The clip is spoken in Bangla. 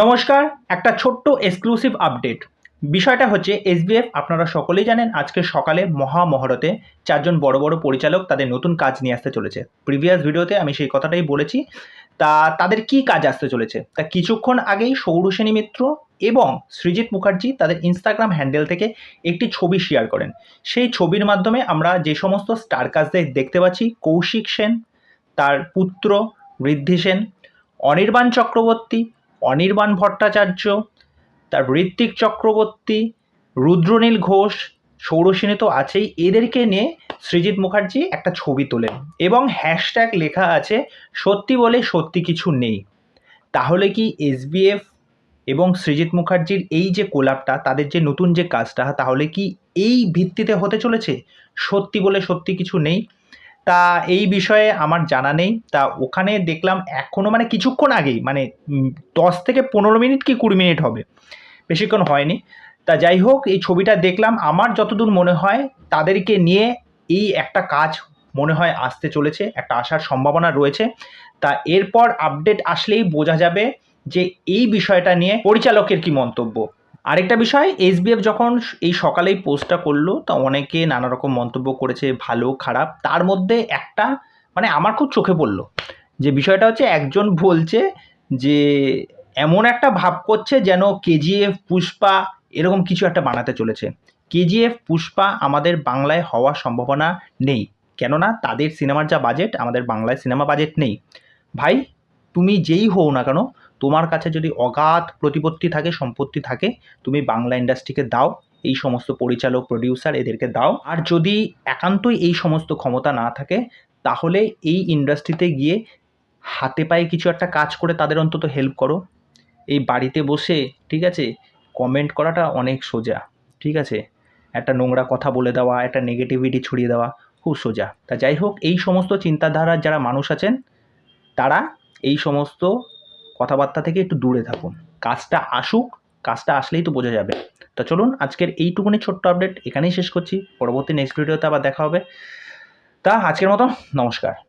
নমস্কার, একটা ছোট্ট এক্সক্লুসিভ আপডেট। বিষয়টা হচ্ছে এসবিএফ আপনারা সকলেই জানেন আজকে সকালে মহামহরতে ৪ জন বড়, বড় পরিচালক তাদের নতুন কাজ নিয়ে আসতে চলেছে। প্রিভিয়াস ভিডিওতে আমি সেই কথাটাই বলেছি। তা তাদের কি কাজ আসতে চলেছে? তা কিছুক্ষণ আগেই সৌরসেনী মিত্র এবং সৃজিত মুখার্জি তাদের ইনস্টাগ্রাম হ্যান্ডেল থেকে একটি ছবি শেয়ার করেন। সেই ছবির মাধ্যমে আমরা যে সমস্ত স্টার কাস্টদের দেখতে পাচ্ছি কৌশিক সেন, তার পুত্র ঋদ্ধি সেন, অনির্বাণ চক্রবর্তী, অনির্বাণ ভট্টাচার্য, তার ঋত্বিক চক্রবর্তী, রুদ্রনীল ঘোষ, সৌরসেনী তো আছেই। এদেরকে নিয়ে সৃজিত মুখার্জি একটা ছবি তোলেন এবং হ্যাশট্যাগ লেখা আছে সত্যি বলে সত্যি কিছু নেই। তাহলে কি এসবিএফ এবং সৃজিত মুখার্জির এই যে কোলাপটা, তাদের যে নতুন যে কাজটা, তাহলে কি এই ভিত্তিতে হতে চলেছে সত্যি বলে সত্যি কিছু নেই? তা এই বিষয়ে আমার জানা নেই। তা ওখানে দেখলাম এখনও মানে কিছুক্ষণ আগেই মানে ১০ থেকে ১৫ মিনিট কি ২০ মিনিট হবে, বেশিক্ষণ হয়নি। তা যাই হোক, এই ছবিটা দেখলাম, আমার যতদূর মনে হয় তাদেরকে নিয়ে এই একটা কাজ মনে হয় আসতে চলেছে, একটা আসার সম্ভাবনা রয়েছে। তা এরপর আপডেট আসলেই বোঝা যাবে যে এই বিষয়টা নিয়ে পরিচালকের কি মন্তব্য। আরেকটা বিষয়, এসবিএফ যখন এই সকালেই পোস্টটা করলো তা অনেকে নানা রকম মন্তব্য করেছে, ভালো খারাপ। তার মধ্যে একটা মানে আমার খুব চোখে পড়লো, যে বিষয়টা হচ্ছে একজন বলছে যে এমন একটা ভাব করছে যেন কেজিএফ পুষ্পা এরকম কিছু একটা বানাতে চলেছে। কেজিএফ পুষ্পা আমাদের বাংলায় হওয়ার সম্ভাবনা নেই, কেননা তাদের সিনেমার যা বাজেট, আমাদের বাংলায় সিনেমা বাজেট নেই। ভাই, তুমি যেই হও না কেন, তোমার কাছে যদি অগাধ প্রতিপত্তি থাকে, সম্পত্তি থাকে, তুমি বাংলা ইন্ডাস্ট্রিকে দাও, এই সমস্ত পরিচালক প্রডিউসার এদেরকে দাও। আর যদি একান্তই এই সমস্ত ক্ষমতা না থাকে, তাহলে এই ইন্ডাস্ট্রিতে গিয়ে হাতে পায়ে কিছু একটা কাজ করে তাদের অন্তত হেল্প করো। এই বাড়িতে বসে, ঠিক আছে, কমেন্ট করাটা অনেক সোজা, ঠিক আছে, একটা নোংরা কথা বলে দেওয়া, একটা নেগেটিভিটি ছড়িয়ে দেওয়া খুব সোজা। তা যাই হোক, এই সমস্ত চিন্তাধারার যারা মানুষ আছেন তারা এই সমস্ত কথাবার্তা থেকে একটু দূরে থাকুন। কাজটা আসুক, কাজটা আসলেই তো বোঝা যাবে। তা চলুন, আজকের এইটুকুনি ছোট্ট আপডেট এখানেই শেষ করছি। পরবর্তী নেক্সট ভিডিওতে আবার দেখা হবে। তা আজকের মতো নমস্কার।